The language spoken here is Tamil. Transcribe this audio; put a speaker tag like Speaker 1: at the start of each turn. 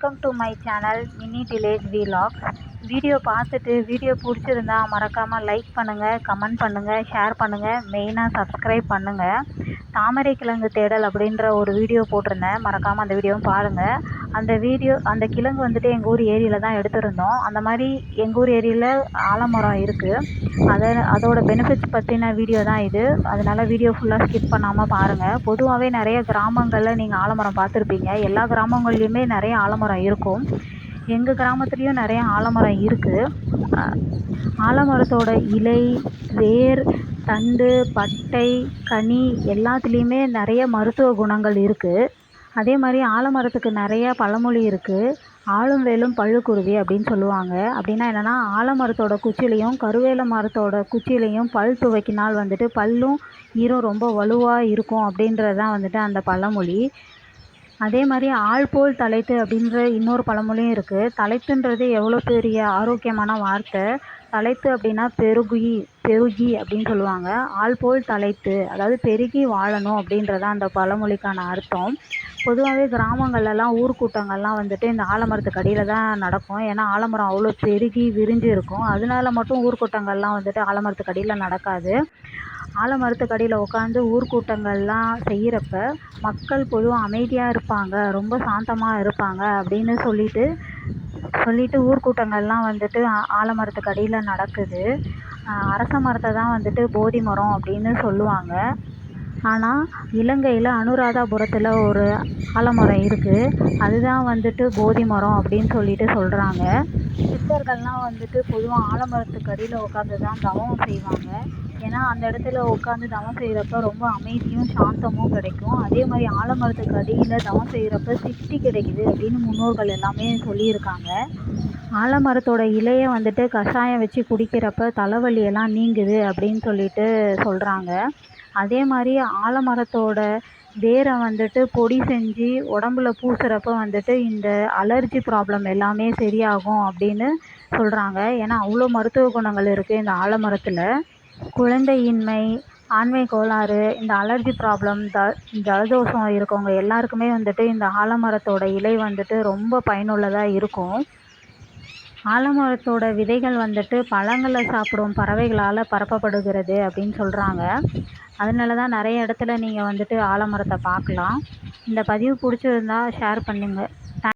Speaker 1: Welcome to my channel mini village vlogs. Video பார்த்துட்டு வீடியோ பிடிச்சிருந்தா மறக்காமல் லைக் பண்ணுங்கள், கமெண்ட் பண்ணுங்கள், ஷேர் பண்ணுங்கள், மெயினாக சப்ஸ்கிரைப் பண்ணுங்கள். தாமரை கிழங்கு தேடல் அப்படின்ற ஒரு வீடியோ போட்டிருந்தேன், மறக்காமல் அந்த வீடியோவும் பாருங்கள். அந்த கிழங்கு வந்துட்டு எங்கள் ஊர் ஏரியில் தான் எடுத்திருந்தோம். அந்த மாதிரி எங்கள் ஊர் ஏரியில் ஆலமரம் இருக்குது. அதோட பெனிஃபிட்ஸ் பற்றின வீடியோ தான் இது. அதனால் வீடியோ ஃபுல்லாக ஸ்கிப் பண்ணாமல் பாருங்கள். பொதுவாகவே நிறைய கிராமங்களில் நீங்கள் ஆலமரம் பார்த்துருப்பீங்க. எல்லா கிராமங்கள்லேயுமே நிறைய ஆலமரம் இருக்கும். எங்கள் கிராமத்துலேயும் நிறைய ஆலமரம் இருக்குது. ஆலமரத்தோட இலை, வேர், தண்டு, பட்டை, கனி எல்லாத்துலேயுமே நிறைய மருத்துவ குணங்கள் இருக்குது. அதே மாதிரி ஆலமரத்துக்கு நிறைய பழமொழி இருக்குது. ஆலும் வேலும் பழுக்குருவி அப்படின்னு சொல்லுவாங்க. அப்படின்னா என்னென்னா, ஆலமரத்தோட குச்சிலையும் கருவேல மரத்தோட குச்சிலையும் பல் துவைக்கினால் வந்துட்டு பல்லும் ஈரும் ரொம்ப வலுவாக இருக்கும் அப்படின்றது தான் வந்துட்டு அந்த பழமொழி. அதே மாதிரி ஆள் போல் தலைத்து அப்படின்ற இன்னொரு பழமொழியும் இருக்குது. தலைத்துன்றது எவ்வளோ பெரிய ஆரோக்கியமான வார்த்தை. தலைத்து அப்படின்னா பெருகி அப்படின்னு சொல்லுவாங்க. ஆள் போல் தலைத்து, அதாவது பெருகி வாழணும் அப்படின்றதான் அந்த பழமொழிக்கான அர்த்தம். பொதுவாகவே கிராமங்கள்லாம் ஊர்க்கூட்டங்கள்லாம் வந்துட்டு இந்த ஆலமரத்துக்கு அடியில் தான் நடக்கும். ஏன்னா ஆலமரம் அவ்வளோ பெருகி விரிஞ்சு இருக்கும். அதனால மட்டும் ஊர்க்கூட்டங்கள்லாம் வந்துட்டு ஆலமரத்துக்கு அடியில் நடக்காது. ஆலமரத்துக்கு அடியில் உட்காந்து ஊர்க்கூட்டங்கள்லாம் செய்கிறப்ப மக்கள் பொதுவாக அமைதியாக இருப்பாங்க, ரொம்ப சாந்தமாக இருப்பாங்க அப்படின்னு சொல்லிட்டு ஊர்க்கூட்டங்கள்லாம் வந்துட்டு ஆலமரத்துக்கு அடியில் நடக்குது. அரச மரத்தை தான் வந்துட்டு போதி மரம் அப்படின்னு சொல்லுவாங்க. ஆனால் இலங்கையில் அனுராதபுரத்தில் ஒரு ஆலமரம் இருக்குது. அதுதான் வந்துட்டு போதி மரம் அப்படின்னு சொல்லிட்டு சொல்கிறாங்க. சித்தர்கள்லாம் வந்துட்டு பொதுவாக ஆலமரத்துக்கு அடியில் உட்காந்து தான் தவம் செய்வாங்க. ஏன்னா அந்த இடத்துல உட்காந்து தவம் செய்கிறப்ப ரொம்ப அமைதியும் சாந்தமும் கிடைக்கும். அதே மாதிரி ஆலமரத்துக்கு அடியில் தவம் செய்கிறப்ப சித்தி கிடைக்குது அப்படின்னு முன்னோர்கள் எல்லாமே சொல்லியிருக்காங்க. ஆலமரத்தோட இலையை வந்துட்டு கஷாயம் வச்சு குடிக்கிறப்ப தலைவலியெல்லாம் நீங்குது அப்படின்னு சொல்லிட்டு சொல்கிறாங்க. அதே மாதிரி ஆலமரத்தோட வேரை வந்துட்டு பொடி செஞ்சு உடம்புல பூசுகிறப்ப வந்துட்டு இந்த அலர்ஜி ப்ராப்ளம் எல்லாமே சரியாகும் அப்படின்னு சொல்கிறாங்க. ஏன்னா அவ்வளோ மருத்துவ குணங்கள் இருக்குது இந்த ஆலமரத்தில். குழந்தையின்மை, ஆண்மை கோளாறு, இந்த அலர்ஜி ப்ராப்ளம், ஜலதோஷம் இருக்கவங்க எல்லாருக்குமே வந்துட்டு இந்த ஆலமரத்தோட இலை வந்துட்டு ரொம்ப பயனுள்ளதாக இருக்கும். ஆலமரத்தோட விதைகள் வந்துட்டு பழங்களை சாப்பிடும் பறவைகளால் பரப்பப்படுகிறது அப்படின்னு சொல்கிறாங்க. அதனால தான் நிறைய இடத்துல நீங்கள் வந்துட்டு ஆலமரத்தை பார்க்கலாம். இந்த பதிவு பிடிச்சிருந்தா ஷேர் பண்ணுங்கள்.